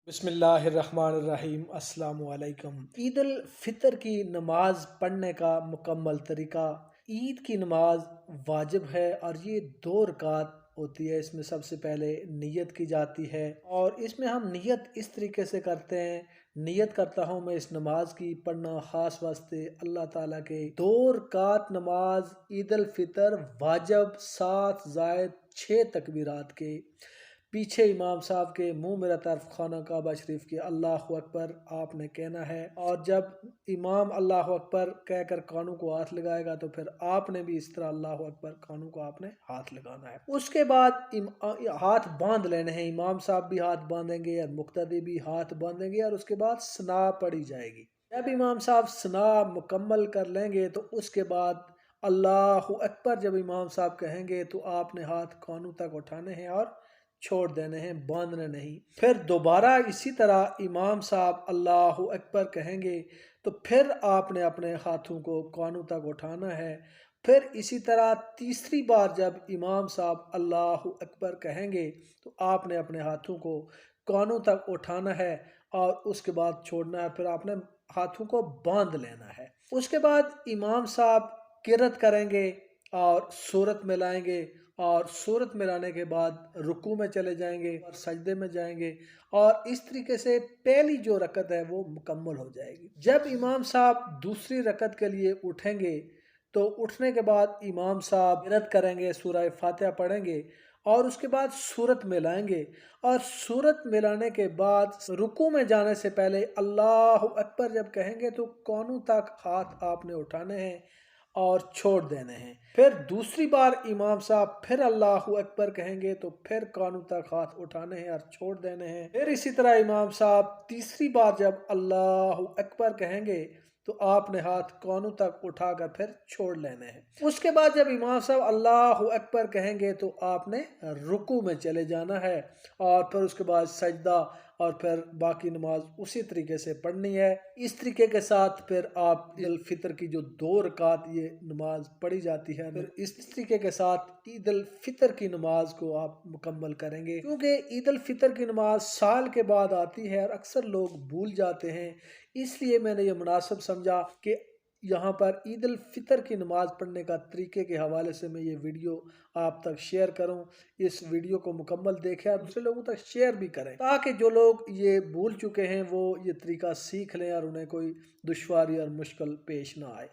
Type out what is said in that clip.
बिस्मिल्लाहिर्रहमानिर्रहीम। अस्सलाम वालेकुम। ईद उल फितर की नमाज पढ़ने का मुकम्मल तरीका। ईद की नमाज वाजिब है और ये 2 रकात होती है। इसमें सबसे पहले नियत की जाती है और इसमें हम नियत इस तरीके से करते हैं, नियत करता हूँ मैं इस नमाज की पढ़ना खास वास्ते अल्लाह ताला के। 2 रकात नमाज ईद उल फितर वाजिब 7 ज़ायद 6 तकबीरात के पीछे इमाम साहब के मुंह मेरा तरफ खाना काबा शरीफ के अल्लाह अकबर आपने कहना है। और जब इमाम अल्लाह अकबर कहकर कानों को हाथ लगाएगा तो फिर आपने भी इस तरह अल्लाह अकबर कानों को आपने हाथ लगाना है। उसके बाद हाथ बांध लेने हैं। इमाम साहब भी हाथ बांधेंगे और मुक्तदी भी हाथ बांधेंगे और उसके बाद सना पढ़ी जाएगी। जब इमाम साहब सना मुकम्मल कर लेंगे तो उसके बाद अल्लाह अकबर जब इमाम साहब कहेंगे तो आपने हाथ कानों तक उठाने हैं और छोड़ देने हैं, बांधने नहीं। फिर दोबारा इसी तरह इमाम साहब अल्लाह अकबर कहेंगे तो फिर आपने अपने हाथों को कानों तक उठाना है। फिर इसी तरह तीसरी बार जब इमाम साहब अल्लाह अकबर कहेंगे तो आपने अपने हाथों को कानों तक उठाना है और उसके बाद छोड़ना है। फिर आपने हाथों को बांध लेना है। उसके बाद इमाम साहब किरत करेंगे और सूरत मिलाएंगे और सूरत मिलाने के बाद रुकू में चले जाएंगे और सजदे में जाएंगे और इस तरीके से पहली जो रकत है वो मुकम्मल हो जाएगी। जब इमाम साहब दूसरी रकत के लिए उठेंगे तो उठने के बाद इमाम साहब किरत करेंगे, सूरह फातिहा पढ़ेंगे और उसके बाद सूरत मिलाएंगे और सूरत मिलाने के बाद रुकू में जाने से पहले अल्लाह अकबर जब कहेंगे तो कानों तक हाथ आपने उठाने हैं और छोड़ देने हैं। फिर दूसरी बार इमाम साहब फिर अल्लाह अकबर कहेंगे तो फिर कानों तक हाथ उठाने हैं और छोड़ देने हैं। फिर इसी तरह इमाम साहब तीसरी बार जब अल्लाह अकबर कहेंगे तो आपने हाथ कानों तक उठाकर फिर छोड़ लेने हैं। उसके बाद जब इमाम साहब अल्लाह अकबर कहेंगे तो आपने रुकू में चले जाना है और फिर उसके बाद सजदा और फिर बाकी नमाज उसी तरीके से पढ़नी है। इस तरीके के साथ फिर आप ईद उल फितर की जो 2 रकात ये नमाज पढ़ी जाती है, फिर इस तरीके के साथ ईद उल फितर की नमाज को आप मुकम्मल करेंगे। क्योंकि ईद उल फितर की नमाज साल के बाद आती है और अक्सर लोग भूल जाते हैं, इसलिए मैंने ये मुनासिब समझा कि यहाँ पर ईद उल फितर की नमाज पढ़ने का तरीके के हवाले से मैं ये वीडियो आप तक शेयर करूँ। इस वीडियो को मुकम्मल देखें और दूसरे लोगों तक शेयर भी करें ताकि जो लोग ये भूल चुके हैं वो ये तरीका सीख लें और उन्हें कोई दुश्वारी और मुश्किल पेश ना आए।